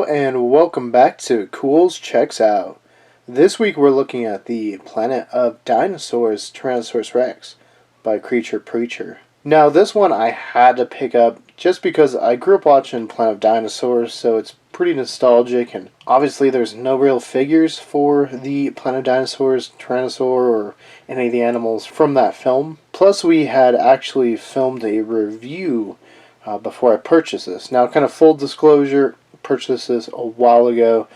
and welcome back to Culz Checks Out. This week we're looking at the Planet of Dinosaurs, Tyrannosaurus Rex by Creacher Preacher. Now this one I had to pick up just because I grew up watching Planet of Dinosaurs, so it's pretty nostalgic, and obviously there's no real figures for the Planet of Dinosaurs, Tyrannosaur, or any of the animals from that film. Plus we had actually filmed a review before I purchased this. Now, kind of full disclosure, purchased this a while ago.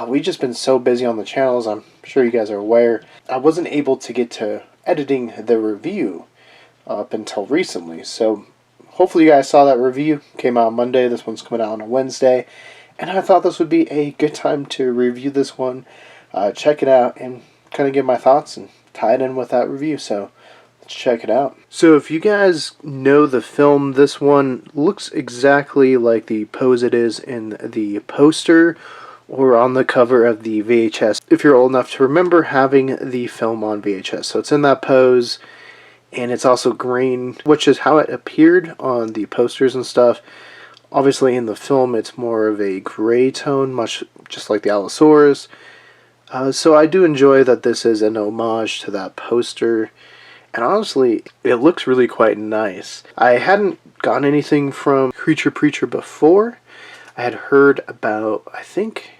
We've just been so busy on the channels, I'm sure you guys are aware. I wasn't able to get to editing the review up until recently. So hopefully you guys saw that review. Came out on Monday. This one's coming out on a Wednesday. And I thought this would be a good time to review this one, check it out, and kind of give my thoughts and tie it in with that review. So let's check it out. So if you guys know the film, this one looks exactly like the pose it is in the poster or on the cover of the VHS, if you're old enough to remember having the film on VHS. So it's in that pose, and it's also green, which is how it appeared on the posters and stuff. Obviously in the film it's more of a gray tone, much just like the Allosaurus. So I do enjoy that this is an homage to that poster. And honestly, it looks really quite nice. I hadn't gotten anything from Creature Preacher before. I had heard about, I think,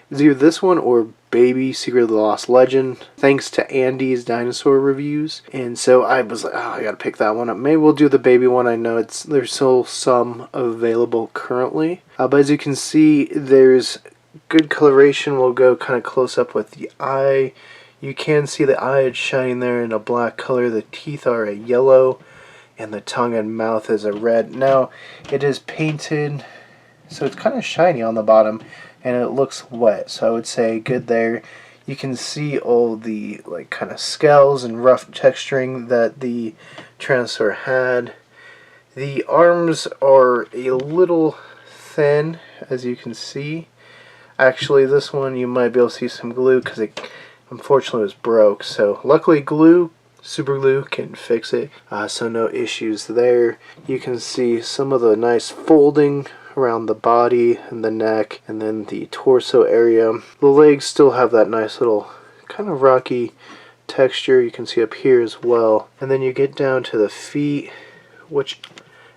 it was either this one or Baby Secret of the Lost Legend, thanks to Andy's dinosaur reviews. And so I was like, oh, I gotta pick that one up. Maybe we'll do the baby one. I know there's still some available currently. But as you can see, there's good coloration. We'll go kind of close up with the eye. You can see the eye is shining there in a black color. The teeth are a yellow, and the tongue and mouth is a red. Now, it is painted, so it's kind of shiny on the bottom, and it looks wet. So I would say good there. You can see all the like kind of scales and rough texturing that the Tyrannosaur had. The arms are a little thin, as you can see. Actually, this one you might be able to see some glue because it unfortunately was broke, so luckily super glue can fix it, so no issues there. You can see some of the nice folding around the body and the neck, and then the torso area. The legs still have that nice little kind of rocky texture you can see up here as well. And then you get down to the feet, which,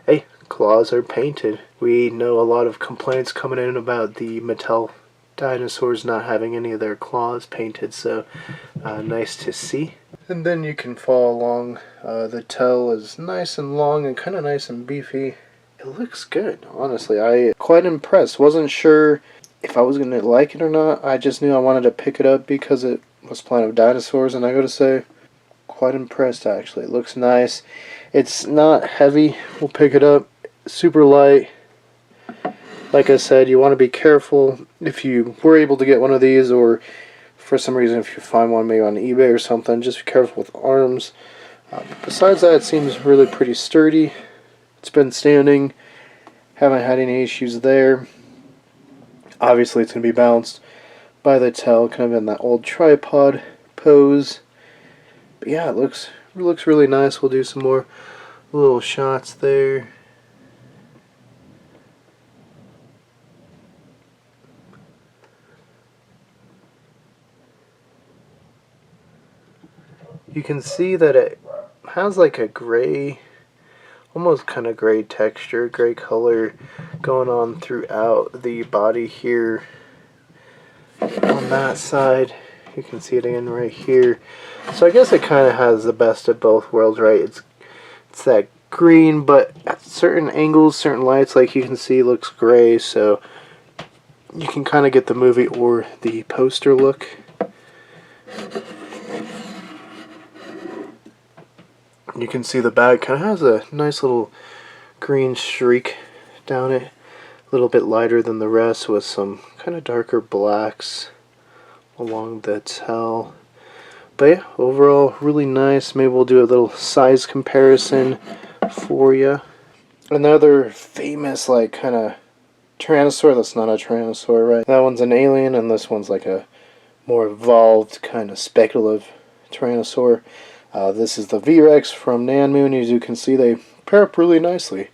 hey, claws are painted. We know a lot of complaints coming in about the Mattel dinosaurs not having any of their claws painted, so nice to see. And then you can follow along. The tail is nice and long and kind of nice and beefy. It looks good, honestly. I quite impressed. Wasn't sure if I was going to like it or not. I just knew I wanted to pick it up because it was Planet of Dinosaurs, and I gotta say, quite impressed actually. It looks nice. It's not heavy. We'll pick it up. Super light. Like I said, you want to be careful if you were able to get one of these, or for some reason if you find one maybe on eBay or something, just be careful with arms. Besides that, it seems really pretty sturdy. It's been standing, haven't had any issues there. Obviously it's going to be balanced by the tail, kind of in that old tripod pose. But yeah, it looks really nice. We'll do some more little shots there. You can see that it has like a gray, almost kind of gray texture, gray color going on throughout the body here. On that side, you can see it again right here. So I guess it kind of has the best of both worlds, right? It's that green, but at certain angles, certain lights, like you can see, looks gray. So you can kind of get the movie or the poster look. You can see the back kind of has a nice little green streak down it, a little bit lighter than the rest with some kind of darker blacks along the tail. But yeah, overall really nice. Maybe we'll do a little size comparison for you. Another famous like kind of Tyrannosaur that's not a Tyrannosaur, right? That one's an alien, and this one's like a more evolved kind of speculative Tyrannosaur. This is the V-Rex from Nan Moon. As you can see, they pair up really nicely.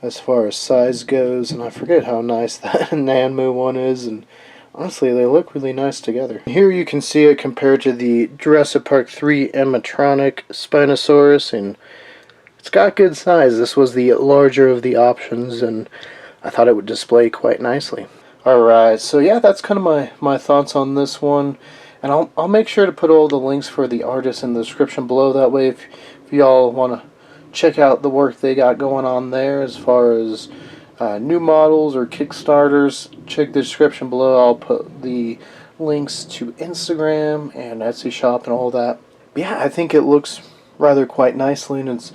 as far as size goes, and I forget how nice that Nanmu one is, and honestly, they look really nice together. Here you can see it compared to the Jurassic Park 3 animatronic Spinosaurus, and it's got good size. This was the larger of the options, and I thought it would display quite nicely. Alright, so yeah, that's kind of my thoughts on this one. And I'll make sure to put all the links for the artists in the description below. That way, if y'all want to check out the work they got going on there as far as new models or Kickstarters, check the description below. I'll put the links to Instagram and Etsy shop and all that. But yeah, I think it looks rather quite nicely, and it's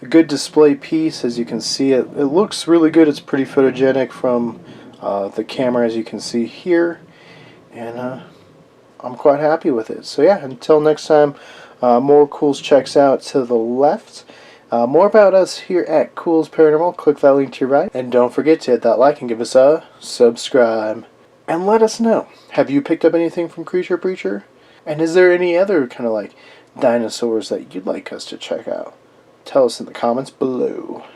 a good display piece. As you can see, it looks really good. It's pretty photogenic from the camera, as you can see here, and I'm quite happy with it. So yeah, until next time, more Culz Checks Out to the left. More about us here at Culz Paranormal. Click that link to your right. And don't forget to hit that like and give us a subscribe. And let us know, have you picked up anything from Creature Preacher? And is there any other kind of like dinosaurs that you'd like us to check out? Tell us in the comments below.